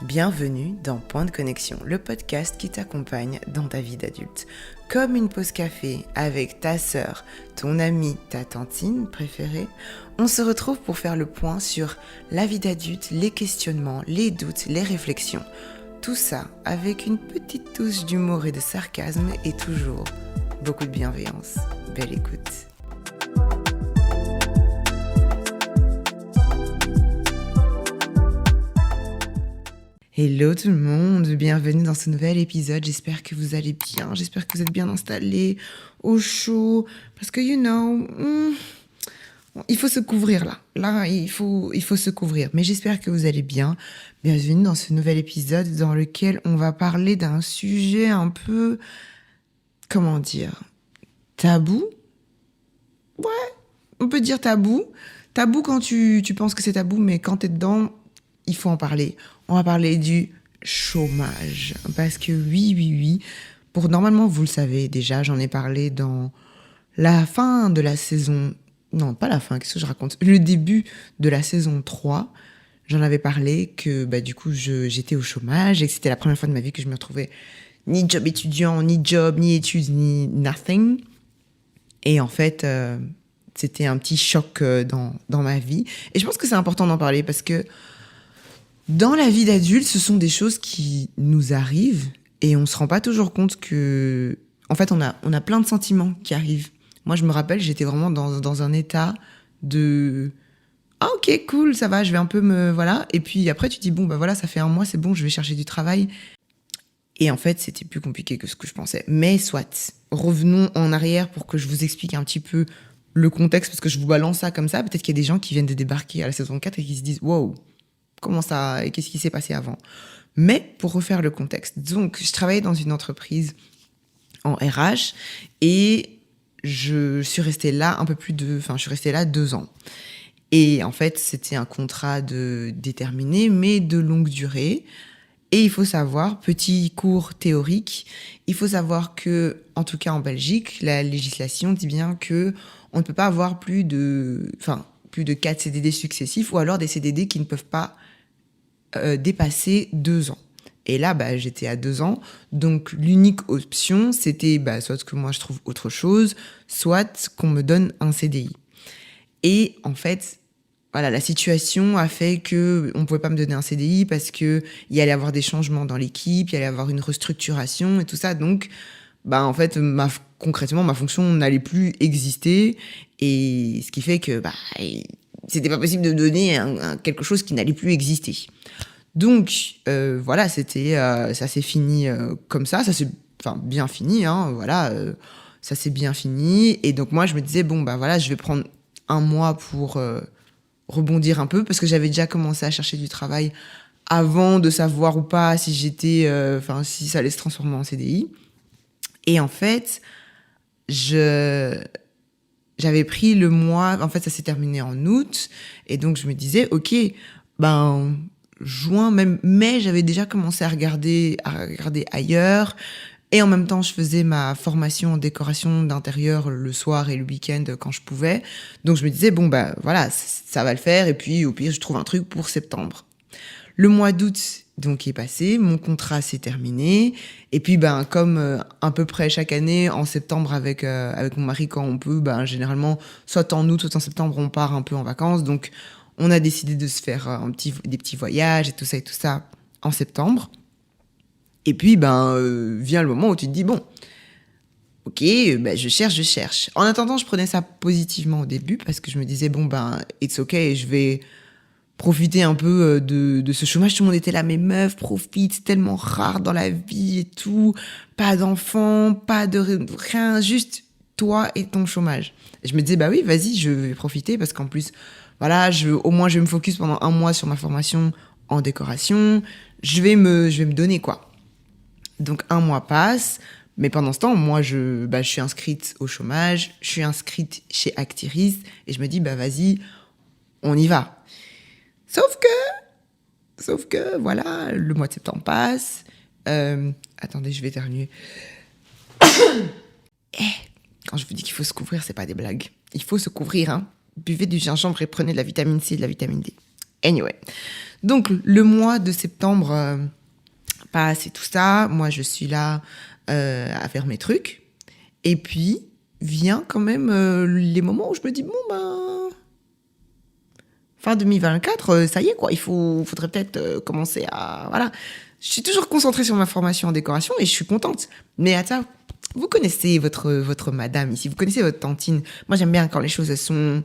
Bienvenue dans Point de Connexion, le podcast qui t'accompagne dans ta vie d'adulte. Comme une pause café avec ta sœur, ton amie, ta tantine préférée, on se retrouve pour faire le point sur la vie d'adulte, les questionnements, les doutes, les réflexions. Tout ça avec une petite touche d'humour et de sarcasme et toujours beaucoup de bienveillance. Belle écoute. Hello tout le monde, bienvenue dans ce nouvel épisode, j'espère que vous allez bien, j'espère que vous êtes bien installés, au chaud, parce que il faut se couvrir là il faut se couvrir, mais j'espère que vous allez bien. Bienvenue dans ce nouvel épisode dans lequel on va parler d'un sujet un peu, comment dire, tabou. Ouais, on peut dire tabou quand tu penses que c'est tabou, mais quand t'es dedans, il faut en parler. On va parler du chômage. Parce que oui, normalement, vous le savez déjà, j'en ai parlé dans la fin de la saison... Non, pas la fin, qu'est-ce que je raconte ? Le début de la saison 3, j'en avais parlé que du coup, j'étais au chômage et que c'était la première fois de ma vie que je me retrouvais ni job étudiant, ni job, ni études, ni nothing. Et en fait, c'était un petit choc dans ma vie. Et je pense que c'est important d'en parler parce que dans la vie d'adulte, ce sont des choses qui nous arrivent et on se rend pas toujours compte que, en fait, on a plein de sentiments qui arrivent. Moi, je me rappelle, j'étais vraiment dans un état de ah ok cool, ça va, je vais un peu voilà. Et puis après, tu te dis bon voilà, ça fait 1 mois, c'est bon, je vais chercher du travail. Et en fait, c'était plus compliqué que ce que je pensais. Mais soit, revenons en arrière pour que je vous explique un petit peu le contexte parce que je vous balance ça comme ça. Peut-être qu'il y a des gens qui viennent de débarquer à la saison 4 et qui se disent wow. Comment ça, qu'est-ce qui s'est passé avant ? Mais pour refaire le contexte, donc je travaillais dans une entreprise en RH et je suis restée là je suis restée là 2 ans. Et en fait, c'était un contrat déterminé, mais de longue durée. Et il faut savoir, petit cours théorique, il faut savoir que, en tout cas en Belgique, la législation dit bien que on ne peut pas avoir plus de 4 CDD successifs ou alors des CDD qui ne peuvent pas dépasser 2 ans. Et là, j'étais à 2 ans. Donc, l'unique option, c'était soit que moi, je trouve autre chose, soit qu'on me donne un CDI. Et en fait, voilà, la situation a fait qu'on ne pouvait pas me donner un CDI parce qu'il y allait avoir des changements dans l'équipe, il y allait avoir une restructuration et tout ça. Donc, en fait, concrètement, ma fonction n'allait plus exister. Et ce qui fait que c'était pas possible de donner quelque chose qui n'allait plus exister. Donc voilà, ça s'est fini comme ça s'est bien fini, ça s'est bien fini. Et donc moi je me disais je vais prendre 1 mois pour rebondir un peu parce que j'avais déjà commencé à chercher du travail avant de savoir ou pas si si ça allait se transformer en CDI. Et en fait, j'avais pris le mois, en fait ça s'est terminé en août et donc je me disais OK, juin, même mai, j'avais déjà commencé à regarder ailleurs. Et en même temps, je faisais ma formation en décoration d'intérieur le soir et le week-end quand je pouvais. Donc je me disais, voilà, ça va le faire. Et puis, au pire, je trouve un truc pour septembre. Le mois d'août, donc, est passé. Mon contrat s'est terminé. Et puis, comme à peu près chaque année, en septembre, avec mon mari, quand on peut, généralement, soit en août, soit en septembre, on part un peu en vacances. Donc, on a décidé de se faire des petits voyages et tout ça en septembre. Et puis, vient le moment où tu te dis, bon, ok, je cherche. En attendant, je prenais ça positivement au début parce que je me disais, it's ok, je vais profiter un peu de ce chômage. Tout le monde était là, mais meuf, profite, c'est tellement rare dans la vie et tout. Pas d'enfants, pas de rien, juste toi et ton chômage. Et je me disais, oui, vas-y, je vais profiter parce qu'en plus... Voilà, au moins je vais me focus pendant 1 mois sur ma formation en décoration. Je vais me donner quoi. Donc 1 mois passe, mais pendant ce temps, moi je suis inscrite au chômage, je suis inscrite chez Actiris et je me dis vas-y, on y va. Sauf que voilà, le mois de septembre passe. Attendez, je vais éternuer. Quand je vous dis qu'il faut se couvrir, c'est pas des blagues. Il faut se couvrir, hein. Buvez du gingembre et prenez de la vitamine C et de la vitamine D. Anyway. Donc, le mois de septembre passe et tout ça. Moi, je suis là à faire mes trucs. Et puis, vient quand même les moments où je me dis, bon, ben... Fin 2024, ça y est, quoi. Faudrait peut-être commencer à... Voilà. Je suis toujours concentrée sur ma formation en décoration et je suis contente. Mais attends, vous connaissez votre madame ici, vous connaissez votre tantine. Moi, j'aime bien quand les choses elles sont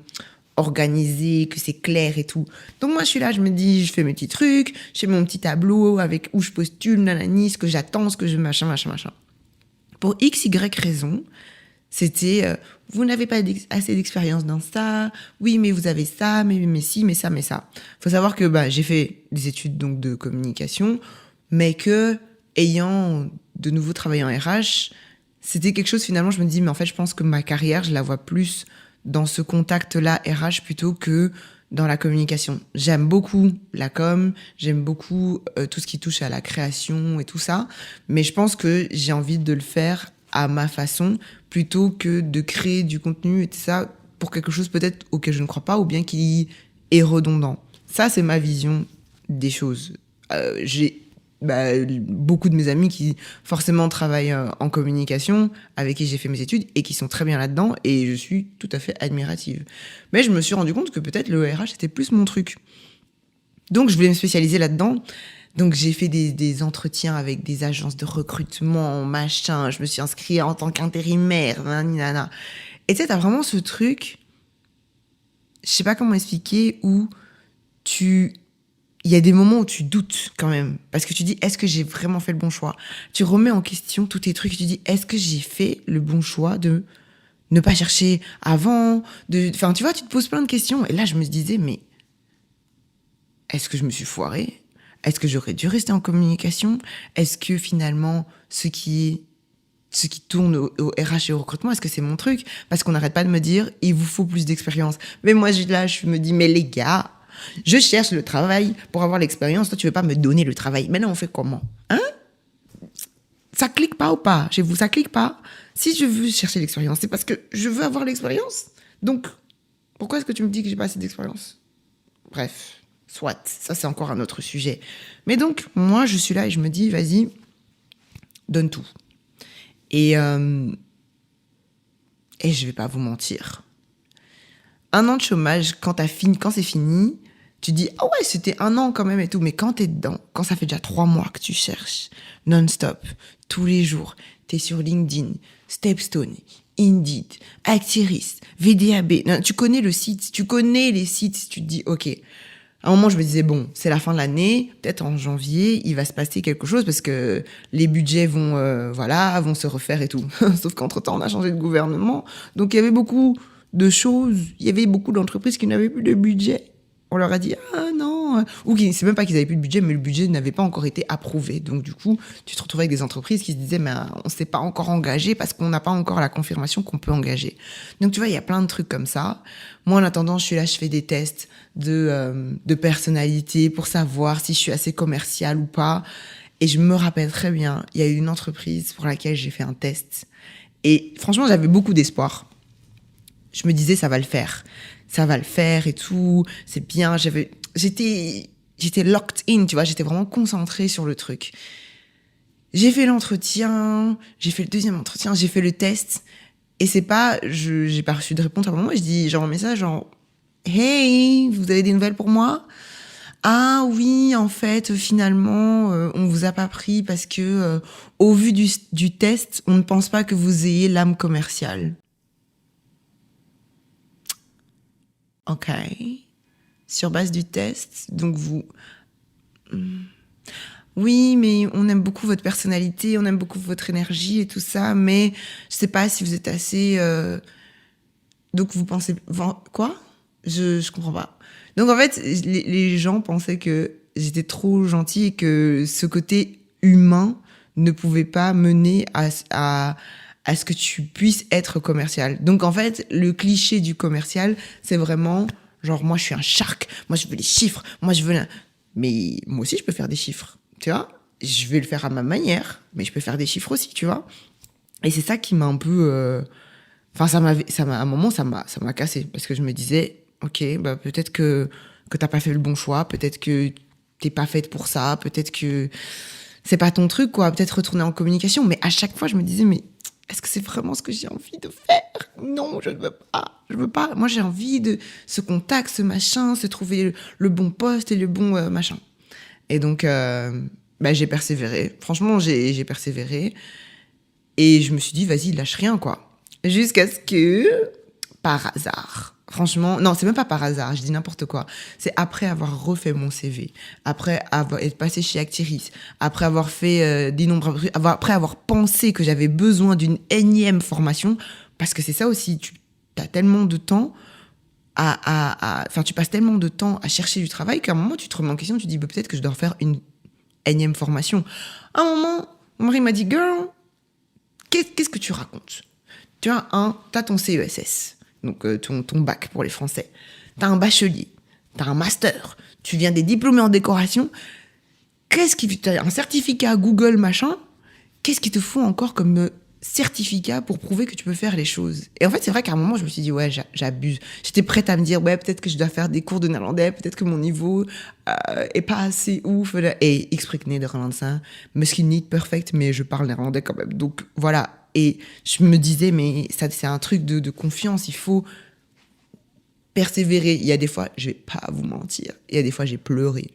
organisées, que c'est clair et tout. Donc moi, je suis là, je me dis, je fais mes petits trucs, je fais mon petit tableau avec où je postule, nanani, ce que j'attends, ce que je machin. Pour X, Y raison, c'était, vous n'avez pas assez d'expérience dans ça, oui, mais vous avez ça, mais si, mais ça, mais ça. Faut savoir que j'ai fait des études donc de communication, mais que, ayant de nouveau travaillé en RH, c'était quelque chose, finalement, je me dis, mais en fait, je pense que ma carrière, je la vois plus dans ce contact-là RH plutôt que dans la communication. J'aime beaucoup la com, j'aime beaucoup tout ce qui touche à la création et tout ça, mais je pense que j'ai envie de le faire à ma façon, plutôt que de créer du contenu et tout ça pour quelque chose peut-être auquel je ne crois pas ou bien qui est redondant. Ça, c'est ma vision des choses. J'ai beaucoup de mes amis qui forcément travaillent en communication, avec qui j'ai fait mes études et qui sont très bien là-dedans et je suis tout à fait admirative. Mais je me suis rendu compte que peut-être le RH c'était plus mon truc. Donc je voulais me spécialiser là-dedans. Donc j'ai fait des entretiens avec des agences de recrutement, machin. Je me suis inscrite en tant qu'intérimaire, nanana. Et tu sais, t'as vraiment ce truc, je sais pas comment expliquer, où il y a des moments où tu doutes quand même. Parce que tu dis, est-ce que j'ai vraiment fait le bon choix? Tu remets en question tous tes trucs. Tu dis, est-ce que j'ai fait le bon choix de ne pas chercher avant? Enfin, tu vois, tu te poses plein de questions. Et là, je me disais, mais est-ce que je me suis foirée? Est-ce que j'aurais dû rester en communication? Est-ce que finalement, ce qui tourne au RH et au recrutement, est-ce que c'est mon truc? Parce qu'on n'arrête pas de me dire, il vous faut plus d'expérience. Mais moi, je me dis, mais les gars, je cherche le travail pour avoir l'expérience. Toi, tu veux pas me donner le travail. Mais là, on fait comment? Hein? Ça clique pas ou pas? Chez vous, ça clique pas? Si je veux chercher l'expérience, c'est parce que je veux avoir l'expérience. Donc, pourquoi est-ce que tu me dis que j'ai pas assez d'expérience? Bref. Soit, ça c'est encore un autre sujet. Mais donc, moi, je suis là et je me dis, vas-y, donne tout. Et je vais pas vous mentir. 1 an de chômage, quand c'est fini, tu dis, ah ouais, c'était 1 an quand même et tout. Mais quand t'es dedans, quand ça fait déjà 3 mois que tu cherches, non-stop, tous les jours, t'es sur LinkedIn, Stepstone, Indeed, Actiris, VDAB. Non, tu connais le site, tu connais les sites, tu te dis, ok. À un moment, je me disais, bon, c'est la fin de l'année, peut-être en janvier, il va se passer quelque chose parce que les budgets vont se refaire et tout. Sauf qu'entre-temps, on a changé de gouvernement. Donc, il y avait beaucoup de choses, il y avait beaucoup d'entreprises qui n'avaient plus de budget. On leur a dit, ah non, ou c'est même pas qu'ils avaient plus de budget, mais le budget n'avait pas encore été approuvé. Donc, du coup, tu te retrouves avec des entreprises qui se disaient, mais on s'est pas encore engagé parce qu'on n'a pas encore la confirmation qu'on peut engager. Donc, tu vois, il y a plein de trucs comme ça. Moi, en attendant, je suis là, je fais des tests de personnalité pour savoir si je suis assez commerciale ou pas. Et je me rappelle très bien, il y a eu une entreprise pour laquelle j'ai fait un test. Et franchement, j'avais beaucoup d'espoir. Je me disais, ça va le faire et tout, c'est bien. J'étais locked in, tu vois, j'étais vraiment concentrée sur le truc. J'ai fait l'entretien, j'ai fait le deuxième entretien, j'ai fait le test, et j'ai pas reçu de réponse à un moment, je dis genre un message genre, hey, vous avez des nouvelles pour moi? Ah oui, en fait, finalement, on vous a pas pris parce que, au vu du test, on ne pense pas que vous ayez l'âme commerciale. Ok. Sur base du test, donc vous... Oui, mais on aime beaucoup votre personnalité, on aime beaucoup votre énergie et tout ça, mais je sais pas si vous êtes assez... Donc vous pensez... Quoi? Je comprends pas. Donc en fait, les gens pensaient que j'étais trop gentille et que ce côté humain ne pouvait pas mener à ce que tu puisses être commercial. Donc en fait, le cliché du commercial, c'est vraiment genre moi je suis un shark, moi je veux les chiffres, moi je veux... Mais moi aussi je peux faire des chiffres, tu vois. Je vais le faire à ma manière, mais je peux faire des chiffres aussi, tu vois. Et c'est ça qui m'a un peu... Enfin, à un moment, ça m'a cassé parce que je me disais, ok, bah peut-être que que t'as pas fait le bon choix, peut-être que t'es pas faite pour ça, peut-être que c'est pas ton truc, quoi. Peut-être retourner en communication. Mais à chaque fois, je me disais, mais est-ce que c'est vraiment ce que j'ai envie de faire? Non, je ne veux pas. Je veux pas. Moi, j'ai envie de ce contact, ce machin, se trouver le bon poste et le bon machin. Et donc, j'ai persévéré. Franchement, j'ai persévéré. Et je me suis dit, vas-y, lâche rien, quoi. Jusqu'à ce que, par hasard, franchement, non, c'est même pas par hasard, je dis n'importe quoi. C'est après avoir refait mon CV, après avoir être passé chez Actiris, après avoir fait d'innombrables trucs, après avoir pensé que j'avais besoin d'une énième formation, parce que c'est ça aussi, tu as tellement de temps enfin, tu passes tellement de temps à chercher du travail qu'à un moment, tu te remets en question, tu te dis, peut-être que je dois refaire une énième formation. À un moment, mon mari m'a dit, girl, qu'est-ce que tu racontes? T'as ton CESS, donc ton bac pour les Français. T'as un bachelier, t'as un master, tu viens des diplômés en décoration. T'as un certificat Google machin. Qu'est-ce qu'il te faut encore comme certificat pour prouver que tu peux faire les choses? Et en fait, c'est vrai qu'à un moment, je me suis dit, ouais, j'abuse. J'étais prête à me dire, ouais, peut-être que je dois faire des cours de néerlandais, peut-être que mon niveau est pas assez ouf. Et ik spreek Nederlands, hein. Misschien niet perfect, mais je parle néerlandais quand même. Donc voilà. Et je me disais, mais ça, c'est un truc de confiance. Il faut persévérer. Il y a des fois, je vais pas vous mentir, il y a des fois, j'ai pleuré.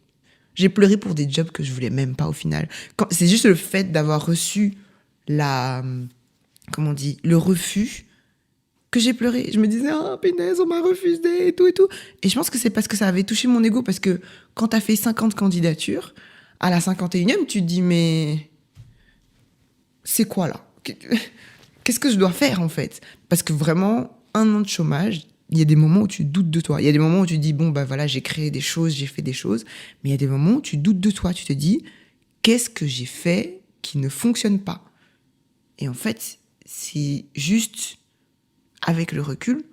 J'ai pleuré pour des jobs que je voulais même pas au final. C'est juste le fait d'avoir reçu le refus, que j'ai pleuré. Je me disais, ah, pénaise, on m'a refusé et tout et tout. Et je pense que c'est parce que ça avait touché mon ego, parce que quand t'as fait 50 candidatures, à la 51e, tu te dis, mais c'est quoi là? Qu'est-ce que je dois faire en fait? Parce que vraiment, 1 an de chômage, il y a des moments où tu doutes de toi. Il y a des moments où tu te dis, bon, bah voilà, j'ai créé des choses, j'ai fait des choses. Mais il y a des moments où tu doutes de toi. Tu te dis, qu'est-ce que j'ai fait qui ne fonctionne pas? Et en fait, c'est juste avec le recul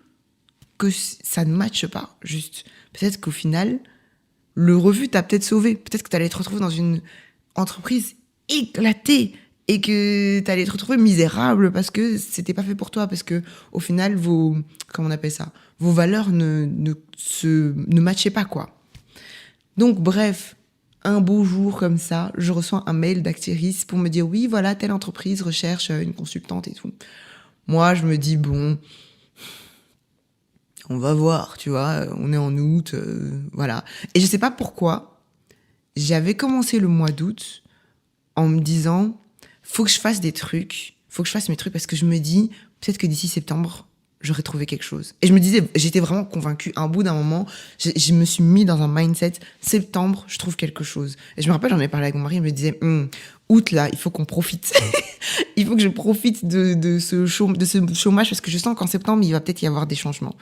que ça ne matche pas. Juste, peut-être qu'au final, le refus t'a peut-être sauvé. Peut-être que tu allais te retrouver dans une entreprise éclatée et que tu allais te retrouver misérable parce que c'était pas fait pour toi, parce que au final, vos valeurs ne matchaient pas, quoi. Donc, bref, un beau jour comme ça, je reçois un mail d'Actiris pour me dire, oui, voilà, telle entreprise recherche une consultante et tout. Moi, je me dis, bon, on va voir, tu vois, on est en août, voilà. Et je sais pas pourquoi, j'avais commencé le mois d'août en me disant, faut que je fasse des trucs, faut que je fasse mes trucs, parce que je me dis, peut-être que d'ici septembre, j'aurais trouvé quelque chose. Et je me disais, j'étais vraiment convaincue. À un bout d'un moment, je me suis mis dans un mindset, septembre, je trouve quelque chose. Et je me rappelle, j'en ai parlé avec mon mari, il me disait, août là, il faut qu'on profite. Il faut que je profite de ce chômage, parce que je sens qu'en septembre, il va peut-être y avoir des changements.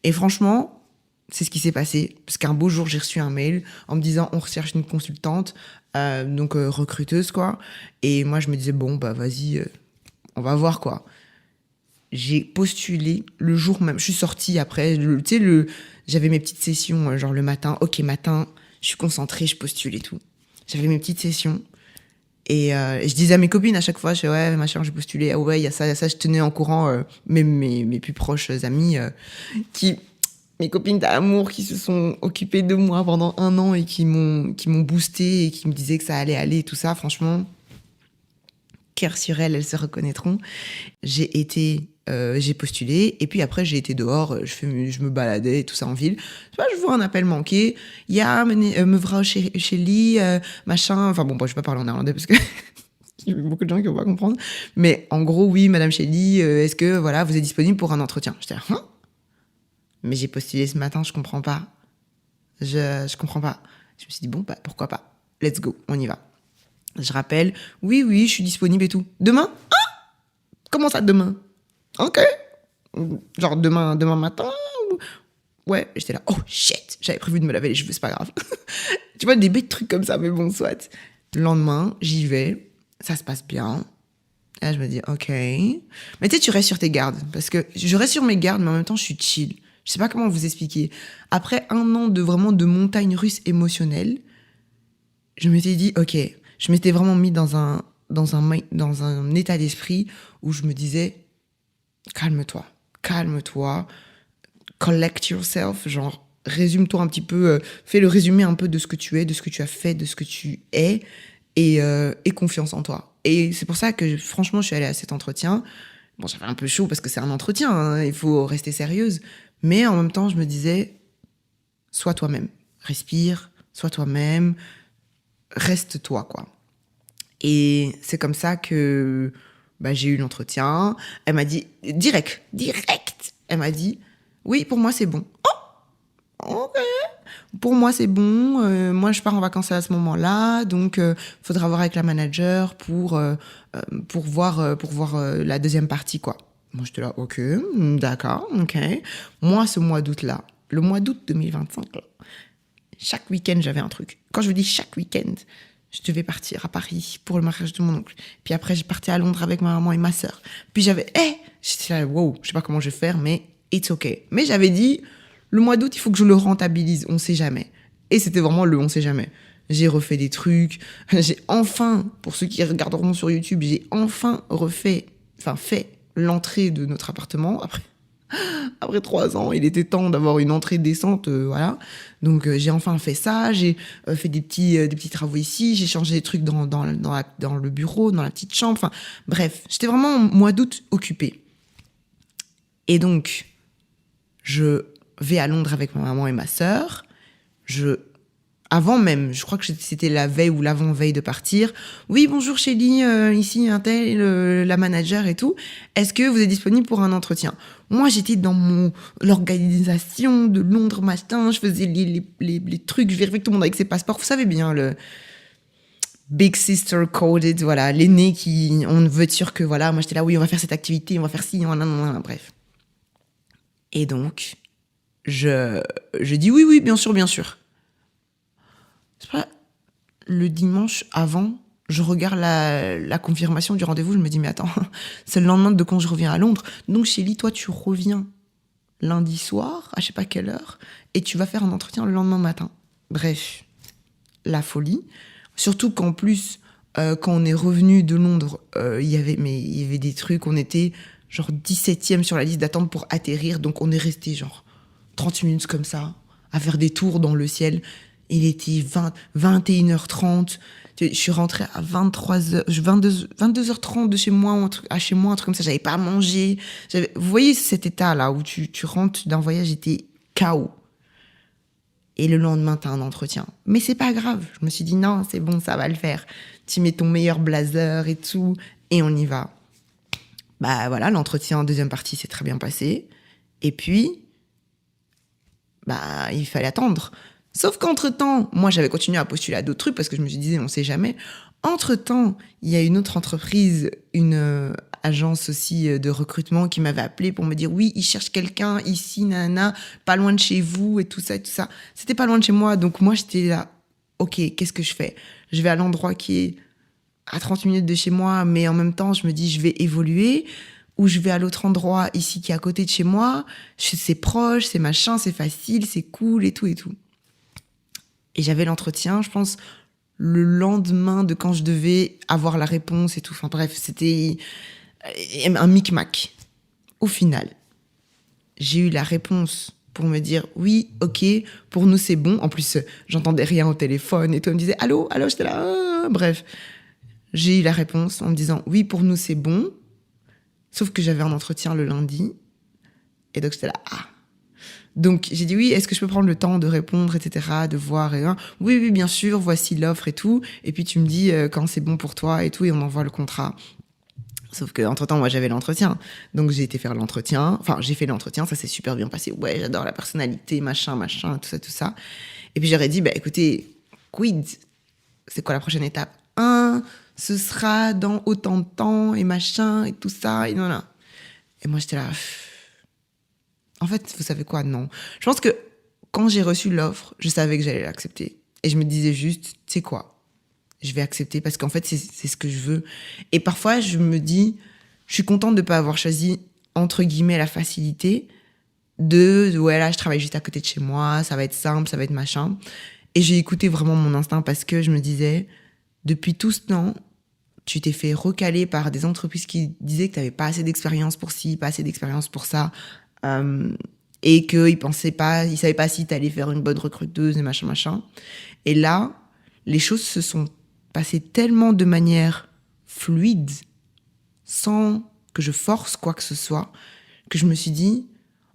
Et franchement, c'est ce qui s'est passé. Parce qu'un beau jour, j'ai reçu un mail en me disant, on recherche une consultante, donc recruteuse, quoi. Et moi, je me disais, bon, bah vas-y, on va voir, quoi. J'ai postulé le jour même. Je suis sortie après. J'avais mes petites sessions, genre le matin. Ok, matin, je suis concentrée, je postule et tout. J'avais mes petites sessions. Et je disais à mes copines à chaque fois, je disais, ouais, machin, j'ai postulé. Ah ouais, il y a ça, je tenais en courant mes plus proches amis mes copines d'amour qui se sont occupées de moi pendant 1 an et qui m'ont boosté et qui me disaient que ça allait aller et tout ça. Franchement, cœur sur elles se reconnaîtront. J'ai postulé et puis après j'ai été dehors, je me baladais et tout ça en ville. Je vois un appel manqué. Il y a mevrouw Shelley, machin. Enfin bon, je vais pas parler en néerlandais parce que il y a beaucoup de gens qui vont pas comprendre. Mais en gros, oui, madame Shelley, est-ce que voilà, vous êtes disponible pour un entretien? J'étais là, hein? Mais j'ai postulé ce matin, je comprends pas. Je comprends pas. Je me suis dit, bon, bah, pourquoi pas? Let's go, on y va. Je rappelle, oui, je suis disponible et tout. Demain? Ah, comment ça, demain? Ok. Genre demain matin? Ouais, j'étais là, oh shit, j'avais prévu de me laver les cheveux, c'est pas grave. Tu vois, des bêtes trucs comme ça, mais bon, soit. Le lendemain, j'y vais, ça se passe bien. Et là, je me dis, ok. Mais tu sais, tu restes sur tes gardes. Parce que je reste sur mes gardes, mais en même temps, je suis chill. Je sais pas comment vous expliquer. Après 1 an de montagne russe émotionnelle, je m'étais dit, ok, je m'étais vraiment mis dans un état d'esprit où je me disais, calme-toi, collect yourself, genre, résume-toi un petit peu, fais le résumé un peu de ce que tu es, de ce que tu as fait, de ce que tu es, et confiance en toi. Et c'est pour ça que, franchement, je suis allée à cet entretien. Bon, j'avais un peu chaud parce que c'est un entretien, hein, il faut rester sérieuse. Mais en même temps, je me disais, sois toi-même. Respire, sois toi-même, reste toi, quoi. Et c'est comme ça que j'ai eu l'entretien. Elle m'a dit, direct, elle m'a dit, oui, pour moi, c'est bon. Oh, ok. Pour moi, c'est bon. Moi, je pars en vacances à ce moment-là. Donc, faudra voir avec la manager pour voir la deuxième partie, quoi. Moi, j'étais là, ok, d'accord, ok. Moi, ce mois d'août-là, le mois d'août 2025, là, chaque week-end, j'avais un truc. Quand je vous dis chaque week-end, je devais partir à Paris pour le mariage de mon oncle. Puis après, je partais à Londres avec ma maman et ma sœur. Puis j'étais là, wow, je sais pas comment je vais faire, mais it's okay. Mais j'avais dit, le mois d'août, il faut que je le rentabilise, on sait jamais. Et c'était vraiment le on sait jamais. J'ai refait des trucs. J'ai enfin, pour ceux qui regarderont sur YouTube, j'ai enfin fait l'entrée de notre appartement. Après 3 ans, il était temps d'avoir une entrée décente, voilà. Donc j'ai enfin fait ça, j'ai fait des petits travaux ici, j'ai changé des trucs dans le bureau, dans la petite chambre. Enfin, bref, j'étais vraiment au mois d'août occupée. Et donc, je vais à Londres avec ma maman et ma sœur. Avant même, je crois que c'était la veille ou l'avant-veille de partir. Oui, bonjour Chélie, ici un tel, la manager et tout. Est-ce que vous êtes disponible pour un entretien? Moi, j'étais dans l'organisation de Londres, machin. Je faisais les trucs, je vérifiais que tout le monde avec ses passeports. Vous savez bien, le Big Sister Coded, voilà, l'aîné on veut être sûr que, voilà, moi j'étais là, oui, on va faire cette activité, on va faire ci, bref. Et donc, je dis oui, bien sûr, bien sûr. C'est pas le dimanche avant, je regarde la confirmation du rendez-vous, je me dis mais attends, c'est le lendemain de quand je reviens à Londres. Donc Chélie, toi tu reviens lundi soir, à je sais pas quelle heure, et tu vas faire un entretien le lendemain matin. Bref, la folie. Surtout qu'en plus, quand on est revenu de Londres, il y avait des trucs, on était genre 17e sur la liste d'attente pour atterrir, donc on est resté genre 30 minutes comme ça, à faire des tours dans le ciel. Il était 21h30. Je suis rentrée à 22h30 de chez moi, un truc comme ça. J'avais pas mangé. Vous voyez cet état-là où tu rentres d'un voyage, j'étais KO. Et le lendemain, t'as un entretien. Mais c'est pas grave. Je me suis dit, non, c'est bon, ça va le faire. Tu mets ton meilleur blazer et tout, et on y va. Voilà, l'entretien en deuxième partie s'est très bien passé. Et puis, il fallait attendre. Sauf qu'entre-temps, moi, j'avais continué à postuler à d'autres trucs parce que je me disais, on sait jamais. Entre-temps, il y a une autre entreprise, une agence aussi de recrutement qui m'avait appelé pour me dire, oui, ils cherchent quelqu'un ici, nanana, pas loin de chez vous et tout ça et tout ça. C'était pas loin de chez moi, donc moi, j'étais là, ok, qu'est-ce que je fais? Je vais à l'endroit qui est à 30 minutes de chez moi, mais en même temps, je me dis, je vais évoluer. Ou je vais à l'autre endroit ici qui est à côté de chez moi, c'est proche, c'est machin, c'est facile, c'est cool et tout et tout. Et j'avais l'entretien, je pense, le lendemain de quand je devais avoir la réponse et tout. Enfin bref, c'était un micmac. Au final, j'ai eu la réponse pour me dire oui, ok, pour nous c'est bon. En plus, j'entendais rien au téléphone et tout. On me disait allô, j'étais là. Bref, j'ai eu la réponse en me disant oui, pour nous c'est bon. Sauf que j'avais un entretien le lundi. Et donc j'étais là, Donc j'ai dit oui, est-ce que je peux prendre le temps de répondre, etc., de voir oui, bien sûr, voici l'offre et tout. Et puis tu me dis quand c'est bon pour toi et tout, et on envoie le contrat. Sauf qu'entre-temps, moi j'avais l'entretien. Donc j'ai été faire l'entretien. Enfin, j'ai fait l'entretien, ça s'est super bien passé. Ouais, j'adore la personnalité, machin, tout ça. Et puis j'aurais dit, écoutez, quid, c'est quoi la prochaine étape? Ce sera dans autant de temps et machin et tout ça. Et voilà. Et moi j'étais là... En fait, vous savez quoi? Non. Je pense que quand j'ai reçu l'offre, je savais que j'allais l'accepter. Et je me disais juste, tu sais quoi? Je vais accepter parce qu'en fait, c'est ce que je veux. Et parfois, je me dis, je suis contente de ne pas avoir choisi, entre guillemets, la facilité ouais, là, je travaille juste à côté de chez moi, ça va être simple, ça va être machin. Et j'ai écouté vraiment mon instinct parce que je me disais, depuis tout ce temps, tu t'es fait recaler par des entreprises qui disaient que tu n'avais pas assez d'expérience pour ci, pas assez d'expérience pour ça. et qu'il savait pas si t'allais faire une bonne recruteuse et machin. Et là, les choses se sont passées tellement de manière fluide, sans que je force quoi que ce soit, que je me suis dit,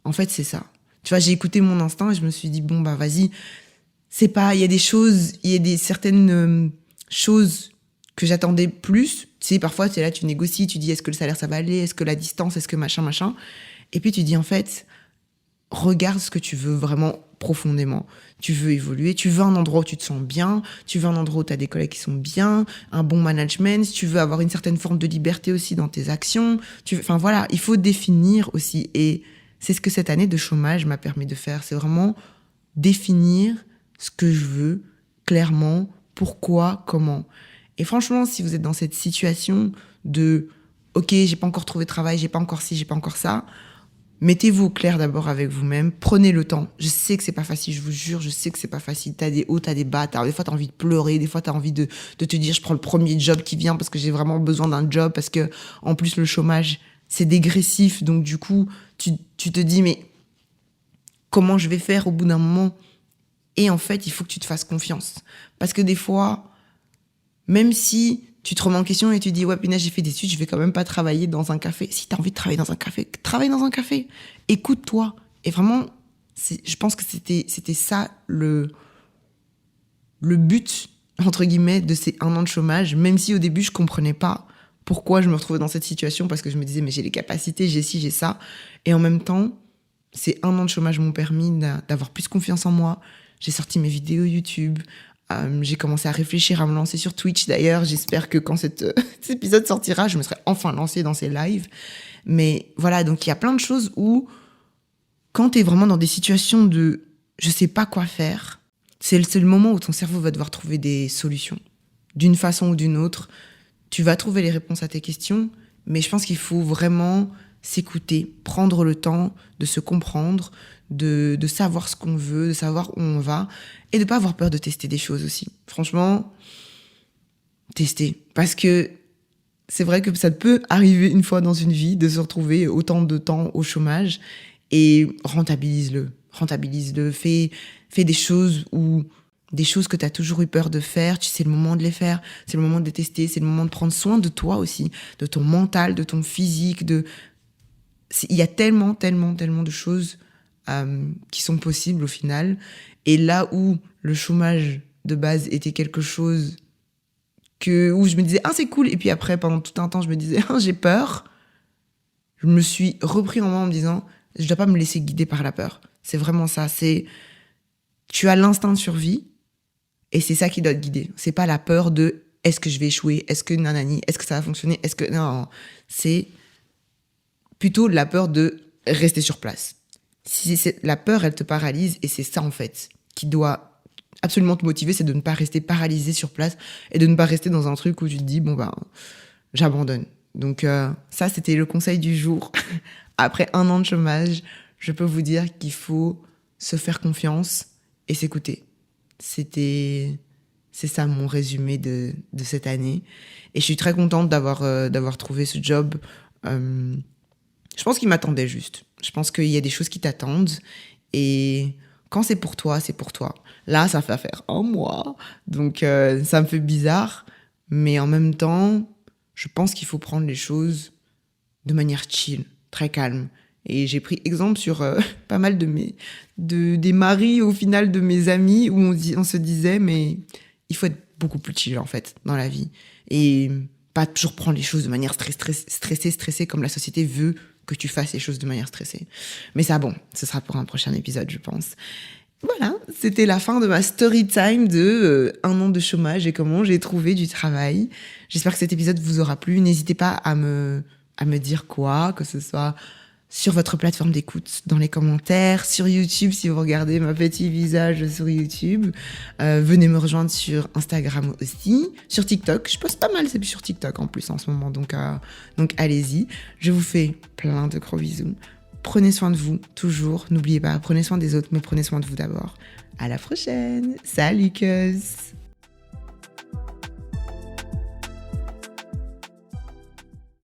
en fait, c'est ça. Tu vois, j'ai écouté mon instinct et je me suis dit, bon, bah, vas-y. Il y a certaines choses que j'attendais plus. Tu sais, parfois, tu es là, tu négocies, tu dis, est-ce que le salaire, ça va aller? Est-ce que la distance? Est-ce que machin? Et puis, tu dis, en fait, regarde ce que tu veux vraiment profondément. Tu veux évoluer, tu veux un endroit où tu te sens bien, tu veux un endroit où tu as des collègues qui sont bien, un bon management, tu veux avoir une certaine forme de liberté aussi dans tes actions. Enfin voilà, il faut définir aussi. Et c'est ce que cette année de chômage m'a permis de faire. C'est vraiment définir ce que je veux clairement, pourquoi, comment. Et franchement, si vous êtes dans cette situation de « Ok, j'ai pas encore trouvé de travail, j'ai pas encore ci, j'ai pas encore ça », mettez-vous au clair d'abord avec vous-même, prenez le temps. Je sais que c'est pas facile, je vous jure, je sais que c'est pas facile. T'as des hauts, t'as des bas, des fois t'as envie de pleurer, des fois t'as envie de te dire je prends le premier job qui vient parce que j'ai vraiment besoin d'un job, parce que en plus le chômage c'est dégressif, donc du coup tu te dis mais comment je vais faire au bout d'un moment? Et en fait il faut que tu te fasses confiance, parce que des fois, même si tu te remets en question et tu dis, ouais, punaise, j'ai fait des études, je vais quand même pas travailler dans un café. Si t'as envie de travailler dans un café, travaille dans un café. Écoute-toi. Et vraiment, je pense que c'était ça le but, entre guillemets, de ces 1 an de chômage, même si au début, je comprenais pas pourquoi je me retrouvais dans cette situation, parce que je me disais, mais j'ai les capacités, j'ai ci, j'ai ça. Et en même temps, ces 1 an de chômage m'ont permis d'avoir plus confiance en moi. J'ai sorti mes vidéos YouTube. J'ai commencé à réfléchir à me lancer sur Twitch. D'ailleurs, j'espère que quand cet épisode sortira, je me serai enfin lancée dans ces lives. Mais voilà, donc il y a plein de choses où, quand tu es vraiment dans des situations de « je sais pas quoi faire », c'est le moment où ton cerveau va devoir trouver des solutions. D'une façon ou d'une autre, tu vas trouver les réponses à tes questions, mais je pense qu'il faut vraiment s'écouter, prendre le temps de se comprendre, de savoir ce qu'on veut, de savoir où on va, et de pas avoir peur de tester des choses aussi. Franchement, tester. Parce que c'est vrai que ça peut arriver une fois dans une vie de se retrouver autant de temps au chômage, et rentabilise-le. Fais des choses que tu as toujours eu peur de faire, c'est le moment de les faire, c'est le moment de les tester, c'est le moment de prendre soin de toi aussi, de ton mental, de ton physique. Il y a tellement de choses qui sont possibles au final. Et là où le chômage de base était quelque chose où je me disais « Ah, c'est cool !» Et puis après, pendant tout un temps, je me disais « Ah, j'ai peur !» Je me suis repris en main en me disant « Je dois pas me laisser guider par la peur. » C'est vraiment ça. Tu as l'instinct de survie et c'est ça qui doit te guider. C'est pas la peur de « Est-ce que je vais échouer? Est-ce que nanani? Est-ce que ça va fonctionner? Est-ce que... » Non, c'est plutôt la peur de rester sur place. La peur, elle te paralyse, et c'est ça, en fait, qui doit absolument te motiver, c'est de ne pas rester paralysé sur place et de ne pas rester dans un truc où tu te dis, bon, ben, j'abandonne. Donc, ça, c'était le conseil du jour. Après 1 an de chômage, je peux vous dire qu'il faut se faire confiance et s'écouter. C'est ça mon résumé de cette année. Et je suis très contente d'avoir trouvé ce job. Je pense qu'il m'attendait juste. Je pense qu'il y a des choses qui t'attendent. Et quand c'est pour toi, c'est pour toi. Là, ça va faire 1 mois. Donc, ça me fait bizarre. Mais en même temps, je pense qu'il faut prendre les choses de manière chill, très calme. Et j'ai pris exemple sur pas mal des maris, au final, de mes amis, où on se disait, mais il faut être beaucoup plus chill, en fait, dans la vie. Et pas toujours prendre les choses de manière stressée, comme la société veut que tu fasses les choses de manière stressée. Mais ça, bon, ce sera pour un prochain épisode, je pense. Voilà, c'était la fin de ma story time de 1 an de chômage et comment j'ai trouvé du travail. J'espère que cet épisode vous aura plu. N'hésitez pas à me dire quoi, que ce soit sur votre plateforme d'écoute, dans les commentaires, sur YouTube, si vous regardez ma petit visage sur YouTube. Venez me rejoindre sur Instagram aussi, sur TikTok. Je poste pas mal, c'est plus sur TikTok en plus en ce moment, donc allez-y. Je vous fais plein de gros bisous. Prenez soin de vous, toujours. N'oubliez pas, prenez soin des autres, mais prenez soin de vous d'abord. À la prochaine. Salut, cuz.